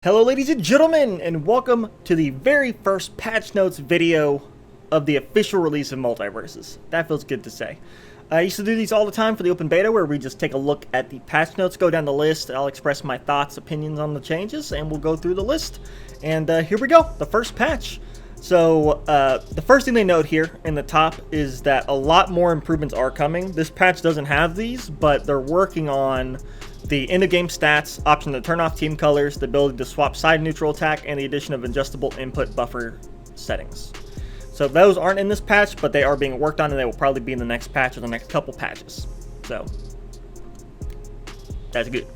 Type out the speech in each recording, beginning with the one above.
Hello ladies and gentlemen, and welcome to the very first patch notes video of the official release of Multiversus. That feels good to say. I used to do these all the time for the open beta where we just take a look at the patch notes, go down the list, I'll express my thoughts, opinions on the changes, and we'll go through the list. And here we go, the first patch. So the first thing they note here in the top is that a lot more improvements are coming. This patch doesn't have these, but they're working on the end-of-game stats, option to turn off team colors, the ability to swap side neutral attack, and the addition of adjustable input buffer settings. So those aren't in this patch, but they are being worked on, and they will probably be in the next patch or the next couple patches. So that's good.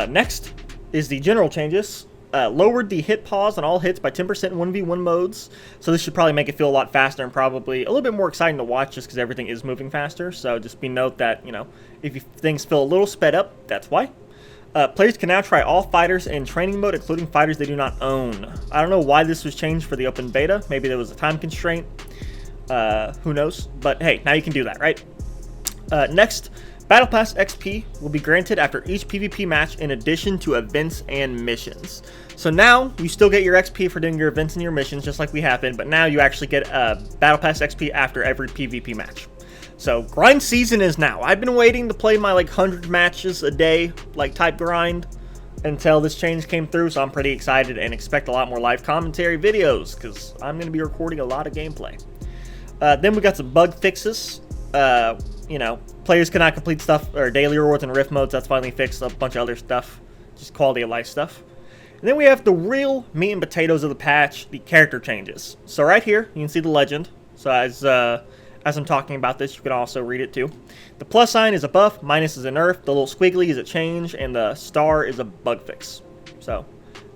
Next is the general changes. Lowered the hit pause on all hits by 10% in 1v1 modes, so this should probably make it feel a lot faster and probably a little bit more exciting to watch just because everything is moving faster. So just be note that, you know, if things feel a little sped up, that's why. Players can now try all fighters in training mode, including fighters they do not own. I don't know why this was changed for the open beta. Maybe there was a time constraint. Who knows? But hey, now you can do that, right? Next, Battle Pass XP will be granted after each PvP match in addition to events and missions. So now, you still get your XP for doing your events and your missions just like we have been, but now you actually get Battle Pass XP after every PvP match. So, grind season is now. I've been waiting to play my 100 matches a day, type grind, until this change came through, so I'm pretty excited and expect a lot more live commentary videos, because I'm going to be recording a lot of gameplay. Then we got some bug fixes. Players cannot complete stuff or daily rewards in Rift modes. That's finally fixed. A bunch of other stuff, just quality of life stuff. And then we have the real meat and potatoes of the patch, the character changes. So right here, you can see the legend. So as I'm talking about this, you can also read it too. The plus sign is a buff, minus is a nerf, the little squiggly is a change, and the star is a bug fix. So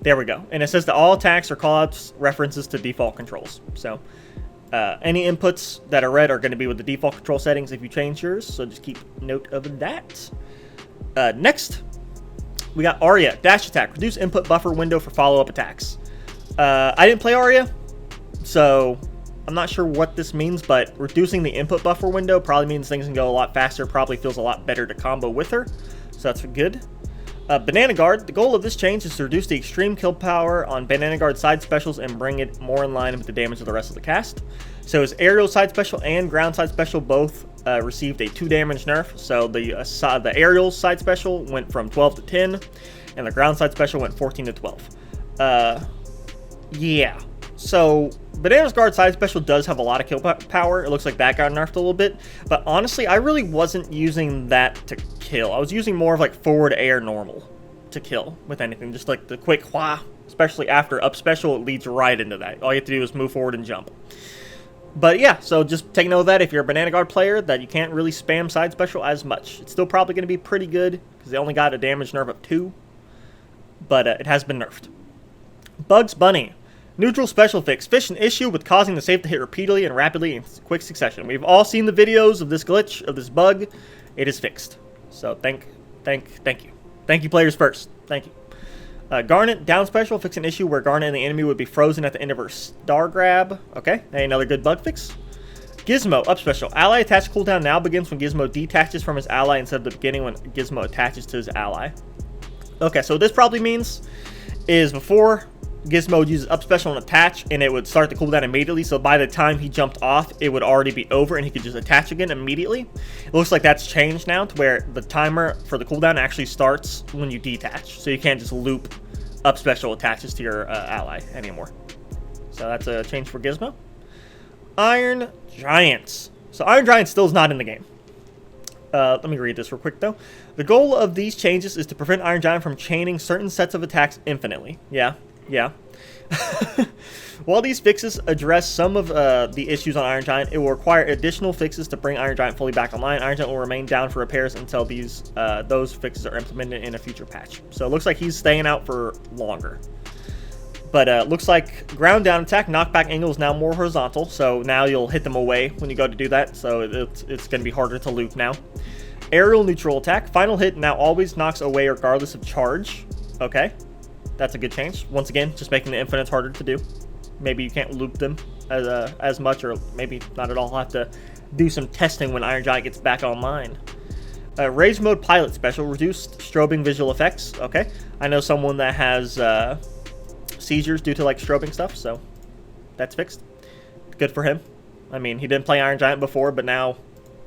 there we go. And it says that all attacks or callouts references to default controls. So any inputs that are red are going to be with the default control settings if you change yours, so just keep note of that. Next, we got Arya, dash attack, reduce input buffer window for follow-up attacks. I didn't play Arya, so I'm not sure what this means, but reducing the input buffer window probably means things can go a lot faster, probably feels a lot better to combo with her, so that's good. Banana Guard, the goal of this change is to reduce the extreme kill power on Banana Guard side specials and bring it more in line with the damage of the rest of the cast. So his aerial side special and ground side special both received a 2 damage nerf. So the aerial side special went from 12 to 10, and the ground side special went 14 to 12. Yeah. So Banana's Guard side special does have a lot of kill power. It looks like that got nerfed a little bit. But honestly, I really wasn't using that to kill. I was using more of forward air normal to kill with anything. Just the quick wha, especially after up special, it leads right into that. All you have to do is move forward and jump. But yeah, so just take note of that if you're a Banana Guard player, that you can't really spam side special as much. It's still probably going to be pretty good because they only got a damage nerf of 2. But it has been nerfed. Bugs Bunny. Neutral special fix. Fish an issue with causing the save to hit repeatedly and rapidly in quick succession. We've all seen the videos of this glitch, of this bug. It is fixed. So thank you. Thank you, players first. Thank you. Garnet down special. Fix an issue where Garnet and the enemy would be frozen at the end of her star grab. Okay, another good bug fix. Gizmo up special. Ally attached cooldown now begins when Gizmo detaches from his ally instead of the beginning when Gizmo attaches to his ally. Okay, so what this probably means is before Gizmo would use up special and attach, and it would start the cooldown immediately, so by the time he jumped off, it would already be over, and he could just attach again immediately. It looks like that's changed now to where the timer for the cooldown actually starts when you detach, so you can't just loop up special attaches to your ally anymore. So that's a change for Gizmo. Iron Giants. So Iron Giant still is not in the game. Let me read this real quick, though. The goal of these changes is to prevent Iron Giant from chaining certain sets of attacks infinitely. Yeah. While these fixes address some of the issues on Iron Giant, it will require additional fixes to bring Iron Giant fully back online. Iron Giant will remain down for repairs until those fixes are implemented in a future patch. So it looks like he's staying out for longer. But looks like ground down attack knockback angle is now more horizontal, so now you'll hit them away when you go to do that, so it's going to be harder to loop now. Aerial neutral attack. Final hit now always knocks away regardless of charge. Okay. That's a good change. Once again, just making the infinites harder to do. Maybe you can't loop them as much, or maybe not at all. I'll have to do some testing when Iron Giant gets back online. Rage Mode Pilot Special, reduced strobing visual effects. Okay, I know someone that has seizures due to like strobing stuff, so that's fixed. Good for him. I mean, he didn't play Iron Giant before, but now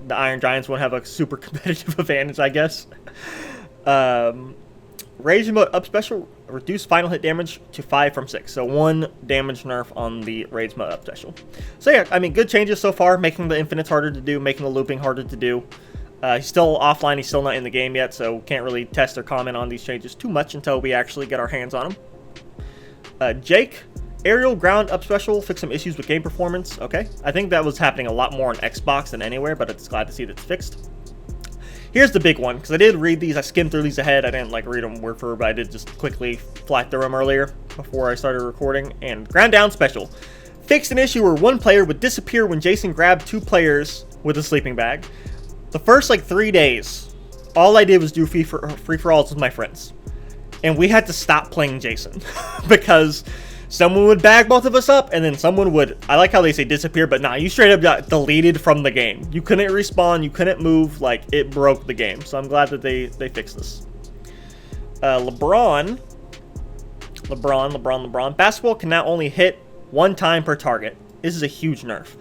the Iron Giants won't have a super competitive advantage, I guess. Rage Mode Up Special, reduce final hit damage to 5 from 6. So 1 damage nerf on the Rage Mode Up Special. So yeah, I mean, good changes so far, making the infinites harder to do, making the looping harder to do. He's still offline, he's still not in the game yet, so can't really test or comment on these changes too much until we actually get our hands on them. Jake, Aerial Ground Up Special, fix some issues with game performance. Okay, I think that was happening a lot more on Xbox than anywhere, but it's glad to see that it's fixed. Here's the big one, because I did read these, I skimmed through these ahead, I didn't like read them word for word, but I did just quickly fly through them earlier before I started recording. And Ground Down Special, fixed an issue where one player would disappear when Jason grabbed 2 players with a sleeping bag. The first like 3 days, all I did was do free-for-alls with my friends. And we had to stop playing Jason, because someone would bag both of us up, and then someone would, I like how they say disappear, but nah, you straight up got deleted from the game. You couldn't respawn, you couldn't move, like, it broke the game. So I'm glad that they fixed this. LeBron. Basketball can now only hit 1 time per target. This is a huge nerf.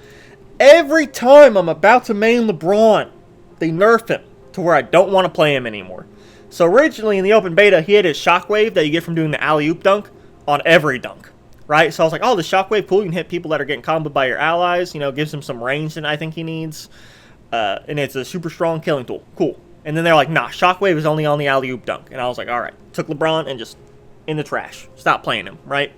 Every time I'm about to main LeBron, they nerf him to where I don't want to play him anymore. So originally in the open beta, he had his shockwave that you get from doing the alley-oop dunk on every dunk. Right, so I was like, oh, the shockwave, cool. You can hit people that are getting comboed by your allies. You know, gives him some range that I think he needs. And it's a super strong killing tool. Cool. And then they're like, nah, shockwave is only on the alley-oop dunk. And I was like, all right. Took LeBron and just in the trash. Stop playing him, right?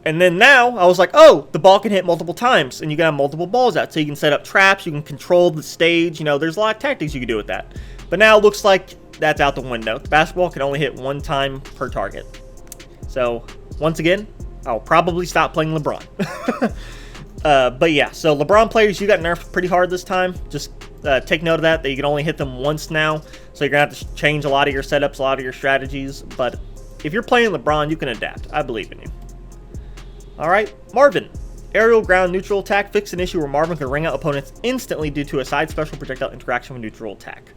And then now, I was like, oh, the ball can hit multiple times. And you can have multiple balls out. So you can set up traps. You can control the stage. You know, there's a lot of tactics you can do with that. But now it looks like that's out the window. The basketball can only hit 1 time per target. So, once again, I'll probably stop playing LeBron. But yeah, so LeBron players, you got nerfed pretty hard this time. Just take note of that you can only hit them once now. So you're going to have to change a lot of your setups, a lot of your strategies. But if you're playing LeBron, you can adapt. I believe in you. All right, Marvin. Aerial Ground Neutral Attack, fix an issue where Marvin can ring out opponents instantly due to a side special projectile interaction with neutral attack.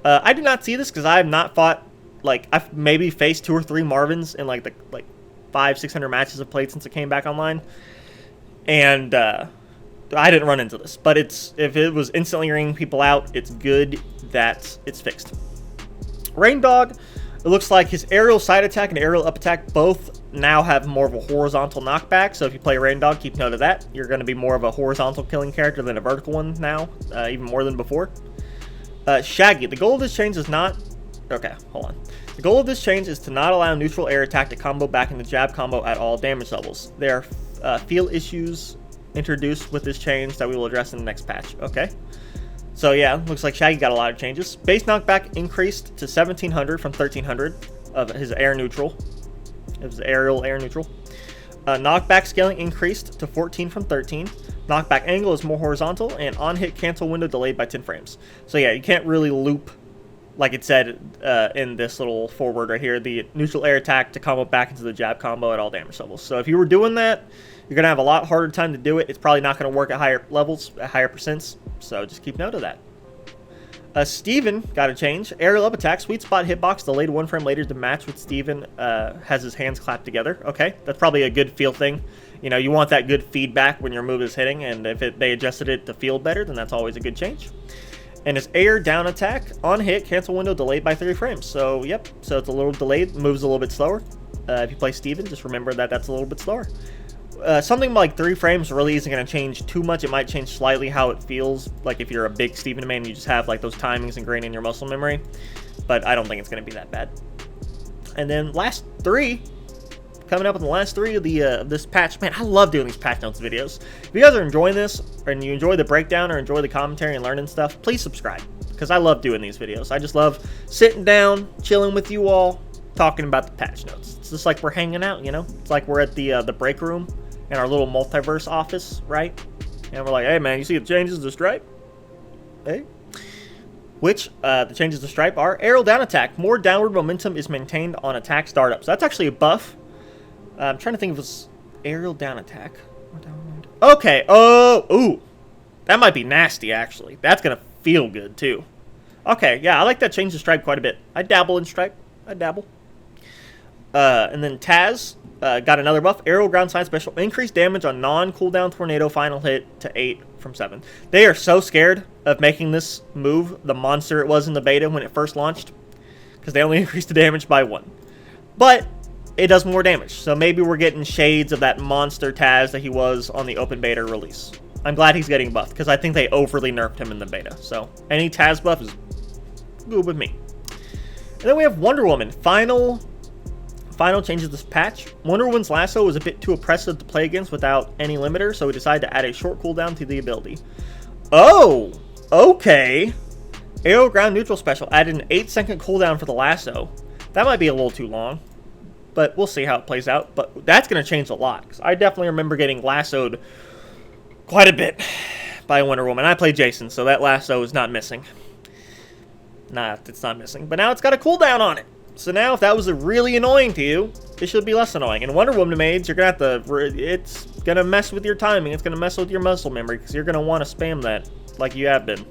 I did not see this because I have not fought, like, I've maybe faced 2 or 3 Marvins in like 500-600 matches I've played since it came back online, and I didn't run into this. But if it was instantly ringing people out, it's good that it's fixed. Rain Dog, it looks like his aerial side attack and aerial up attack both now have more of a horizontal knockback. So if you play Rain Dog, keep note of that. You're going to be more of a horizontal killing character than a vertical one now, even more than before. Shaggy, the goal of this change is not... Okay, hold on. The goal of this change is to not allow neutral air attack to combo back into jab combo at all damage levels. There are field issues introduced with this change that we will address in the next patch. Okay. So yeah, looks like Shaggy got a lot of changes. Base knockback increased to 1700 from 1300 of his air neutral. It was aerial air neutral. Knockback scaling increased to 14 from 13. Knockback angle is more horizontal, and on-hit cancel window delayed by 10 frames. So yeah, you can't really loop, like it said in this little forward right here, the neutral air attack to combo back into the jab combo at all damage levels. So if you were doing that, you're going to have a lot harder time to do it. It's probably not going to work at higher levels, at higher percents. So just keep note of that. Steven got a change. Aerial up attack, sweet spot hitbox, delayed 1 frame later to match with Steven has his hands clapped together. Okay, that's probably a good feel thing. You know, you want that good feedback when your move is hitting, and if they adjusted it to feel better, then that's always a good change. And his air down attack, on hit, cancel window delayed by 3 frames. So, yep, so it's a little delayed, moves a little bit slower. If you play Steven, just remember that that's a little bit slower. Something like 3 frames really isn't going to change too much. It might change slightly how it feels, like if you're a big Steven man, you just have like those timings ingrained in your muscle memory. But I don't think it's going to be that bad. And then last 3, coming up with the last 3 of the this patch. Man, I love doing these patch notes videos. If you guys are enjoying this, and you enjoy the breakdown or enjoy the commentary and learning stuff, please subscribe, because I love doing these videos. I just love sitting down, chilling with you all, talking about the patch notes. It's just like we're hanging out, you know? It's like we're at the break room in our little multiverse office, right? And we're like, hey man, you see the changes to Stripe? Hey? Which, the changes to Stripe are aerial down attack. More downward momentum is maintained on attack startup. So that's actually a buff. I'm trying to think if it's aerial down attack. Okay, oh, ooh. That might be nasty, actually. That's going to feel good, too. Okay, yeah, I like that change to Stripe quite a bit. I dabble in Stripe. I dabble. And then Taz got another buff. Aerial Ground Sign Special. Increased damage on non-cooldown Tornado final hit to 8 from 7. They are so scared of making this move the monster it was in the beta when it first launched, because they only increased the damage by 1. But it does more damage, so maybe we're getting shades of that monster Taz that he was on the open beta release. I'm glad he's getting buffed, because I think they overly nerfed him in the beta. So any Taz buff is good with me. And then we have Wonder Woman. Final changes this patch. Wonder Woman's lasso was a bit too oppressive to play against without any limiter, so we decided to add a short cooldown to the ability. Oh, okay. Aerial Ground Neutral Special added an 8-second cooldown for the lasso. That might be a little too long, but we'll see how it plays out. But that's going to change a lot, because I definitely remember getting lassoed quite a bit by Wonder Woman. I play Jason, so that lasso is not missing. Nah, it's not missing. But now it's got a cooldown on it. So now if that was really annoying to you, it should be less annoying. And Wonder Woman maids, you're going to have to... It's going to mess with your timing. It's going to mess with your muscle memory, because you're going to want to spam that like you have been.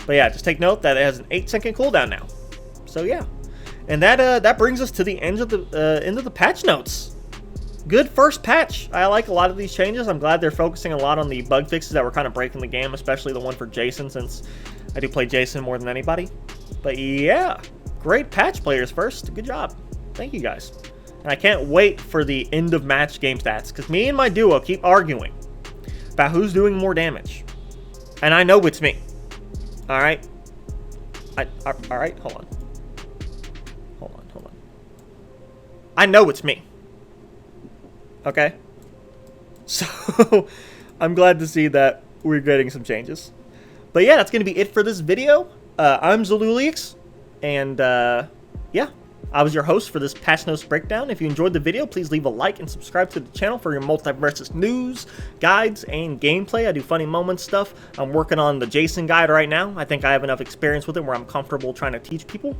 But yeah, just take note that it has an 8-second cooldown now. So yeah. And that brings us to the end of the patch notes. Good first patch. I like a lot of these changes. I'm glad they're focusing a lot on the bug fixes that were kind of breaking the game, especially the one for Jason, since I do play Jason more than anybody. But yeah, great patch players first. Good job. Thank you guys. And I can't wait for the end of match game stats, because me and my duo keep arguing about who's doing more damage. And I know it's me. Alright? Alright, hold on. Hold on. I know it's me. Okay? So, I'm glad to see that we're getting some changes. But yeah, that's going to be it for this video. I'm Zolulix, and yeah, I was your host for this patch notes breakdown. If you enjoyed the video, please leave a like and subscribe to the channel for your Multiversus news, guides, and gameplay. I do funny moments stuff. I'm working on the Jason guide right now. I think I have enough experience with it where I'm comfortable trying to teach people.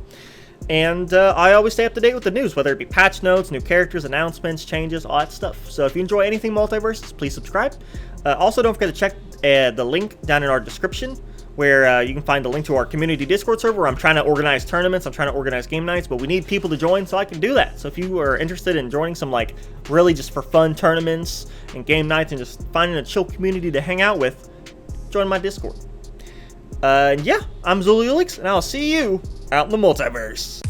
And I always stay up to date with the news, whether it be patch notes, new characters, announcements, changes, all that stuff. So if you enjoy anything Multiversus, please subscribe. Also, don't forget to check the link down in our description, where you can find the link to our community Discord server. I'm trying to organize tournaments, I'm trying to organize game nights, but we need people to join so I can do that. So if you are interested in joining some, like, really just for fun tournaments and game nights and just finding a chill community to hang out with, join my Discord. And yeah, I'm Zolulix, and I'll see you out in the multiverse.